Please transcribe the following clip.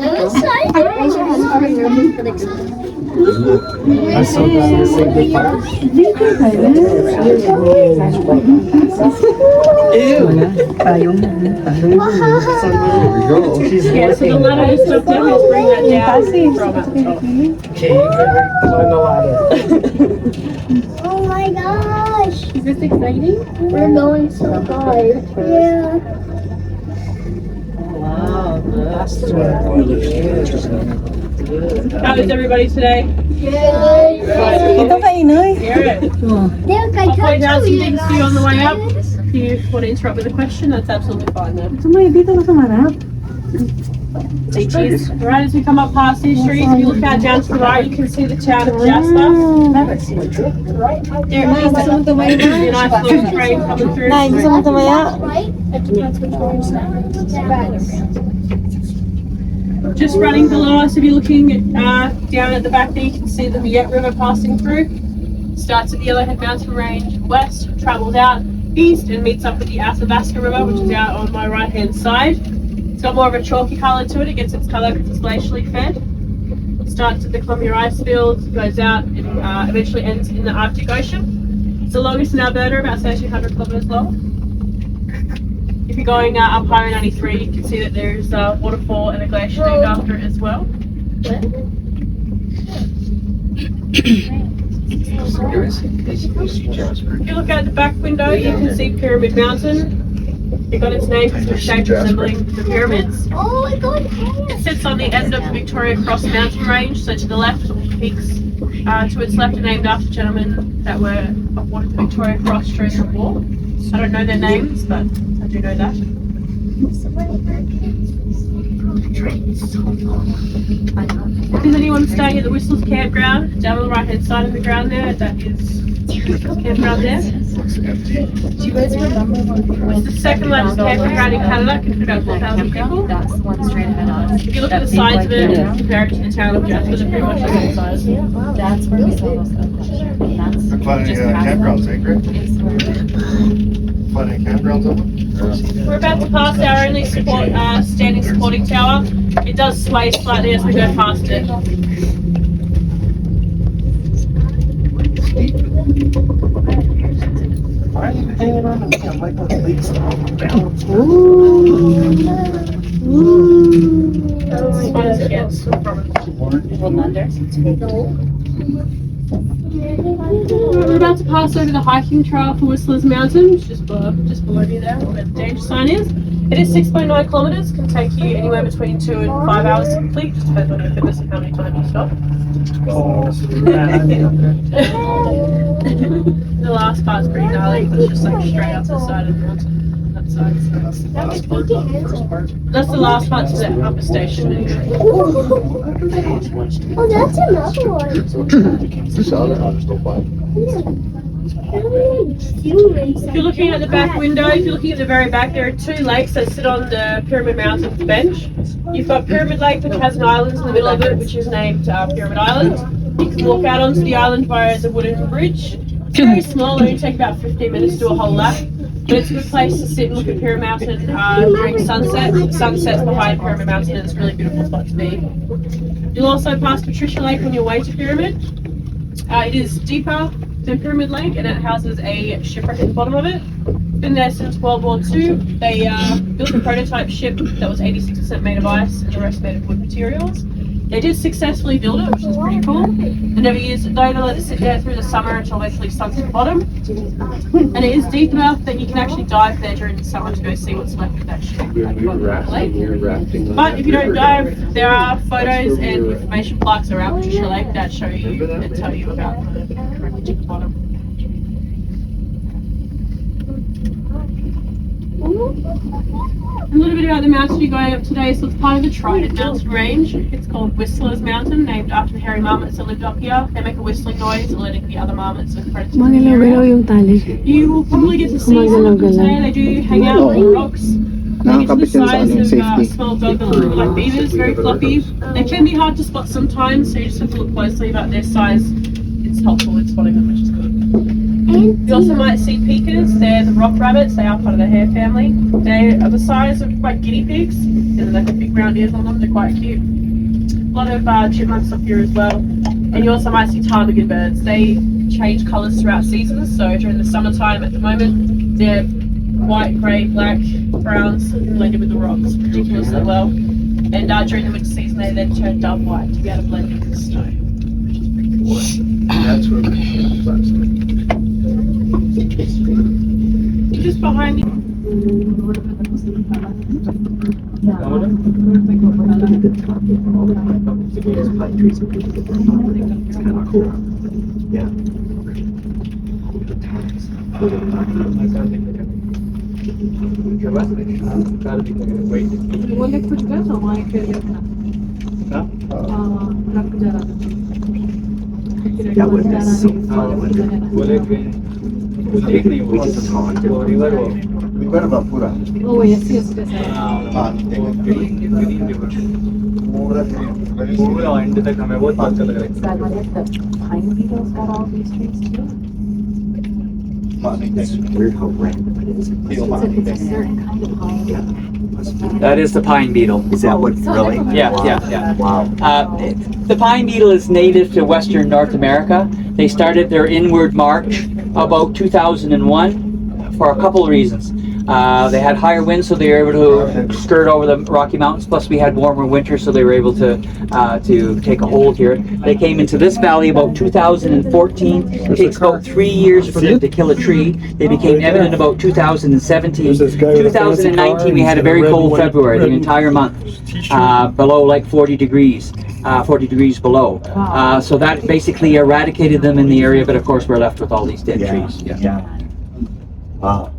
I'm so glad to say goodbye. Yeah, so the ladder is stuck down, just bring that down from at the top. Okay, you can climb the ladder. Oh my gosh! Is this exciting? We're going so high. Yeah. Wow, how is everybody today? Good. Garrett, I'll point out some things to you on the way up. If you want to interrupt with a question, that's absolutely fine though. Say cheese. Right as we come up past these streets, if you look out down to the right, you can see the town of Jasper. There it is. A nice little train coming through. Just running below us, if you're looking down at the back there, you can see the Miette River passing through. Starts at the Yellowhead Mountain Range west, travels out east and meets up with the Athabasca River, which is out on my right hand side. It's got more of a chalky colour to it. It gets its colour because it's glacially fed. It starts at the Columbia ice fields, goes out and eventually ends in the Arctic Ocean. It's the longest in Alberta, about 1,300 kilometres long. If you're going up Highway 93, you can see that there's a waterfall and a glacier named after it as well. If you look out the back window, you can see Pyramid Mountain. It got its name because of the shape resembling the pyramids. Oh my god! It sits on the end of the Victoria Cross mountain range, so to the left, peaks to its left are named after gentlemen that were awarded the Victoria Cross during the war. I don't know their names, but I do know that. If there's anyone staying at the Whistler's campground, down on the right hand side of the ground there, that is Whistler's campground there. Do you guys remember It's the second largest campground in Canada, can fit about 4,000 people. That's the one straight ahead of us. If you look at the size of it, compare it to the town of Jasper, they're pretty much the same size. That's where we saw those other. That's Plenty of campgrounds, eh, Greg? Plenty of campgrounds open? We're about to pass our only standing supporting tower. It does sway slightly as we go past it. Why are you hanging on to me? I'm like, please. We're about to pass over the hiking trail for Whistler's Mountain, which is just below me there, where the danger sign is. It is 6.9 kilometres, can take you anywhere between 2 and 5 hours to complete, just depends on your fitness and how many times you stop. The last part's pretty gnarly, but it's just like straight up the side of the mountain. That side, that's the last part to the upper station. Oh, that's another one. If you're looking at the back window, if you're looking at the very back, there are 2 lakes that sit on the Pyramid Mountain bench. You've got Pyramid Lake, which has an island in the middle of it, which is named Pyramid Island. You can walk out onto the island via the wooden bridge. It's very small, it only takes about 15 minutes to do a whole lap. But it's a good place to sit and look at Pyramid Mountain during sunset. The sun sets behind Pyramid Mountain and it's a really beautiful spot to be. You'll also pass Patricia Lake on your way to Pyramid. It is deeper than Pyramid Lake and it houses a shipwreck at the bottom of it. It's been there since World War II. They built a prototype ship that was 86% made of ice and the rest made of wood materials. They did successfully build it, which is pretty cool. They never used it though, they let it sit there through the summer until eventually sunk to the bottom. And it is deep enough that you can actually dive there during the summer to go see what's left of that ship at the bottom of the lake. But if you don't dive, there are photos and information plaques around Patricia Lake that show you and tell you about the wreckage at the bottom. A little bit about the mountain you're going up today. So it's part of the Trident Mountain Range. It's called Whistler's Mountain, named after the hairy marmots that lived up here. They make a whistling noise, alerting the other marmots and predators in the area. You will probably get to see some of them today. They do hang out on the rocks. They get to the size of a small dog that look like beavers, very fluffy. They can be hard to spot sometimes, so you just have to look closely. But their size is helpful in spotting them, which is good. You also might see pikas. They're the rock rabbits. They are part of the hare family. They are the size of like guinea pigs, and they've got big round ears on them. They're quite cute. A lot of chipmunks up here as well. And you also might see ptarmigan birds. They change colours throughout seasons. So during the summertime at the moment, they're white, grey, black, browns, blended with the rocks ridiculously well. And during the winter season, they then turn dove white to be able to blend with the snow. That's what Just behind you. It's kind of cool. Yeah. Yeah, with this so We went about Pura. Oh, yes, yes, yes. That The pine beetles got all these trees too? It's weird how random it is. It's a certain kind of pine. Yeah. That is the pine beetle. Is that what really? Yeah. Wow. The pine beetle is native to Western North America. They started their inward march about 2001 for a couple of reasons. They had higher winds, so they were able to skirt over the Rocky Mountains. Plus, we had warmer winters, so they were able to take a hold here. They came into this valley about 2014. It takes about 3 years for them to kill a tree. They became evident about 2017. 2019, we had a very cold February, the entire month, below like 40 degrees. 40 degrees below. So that basically eradicated them in the area, but of course we're left with all these dead trees. Yeah. Wow.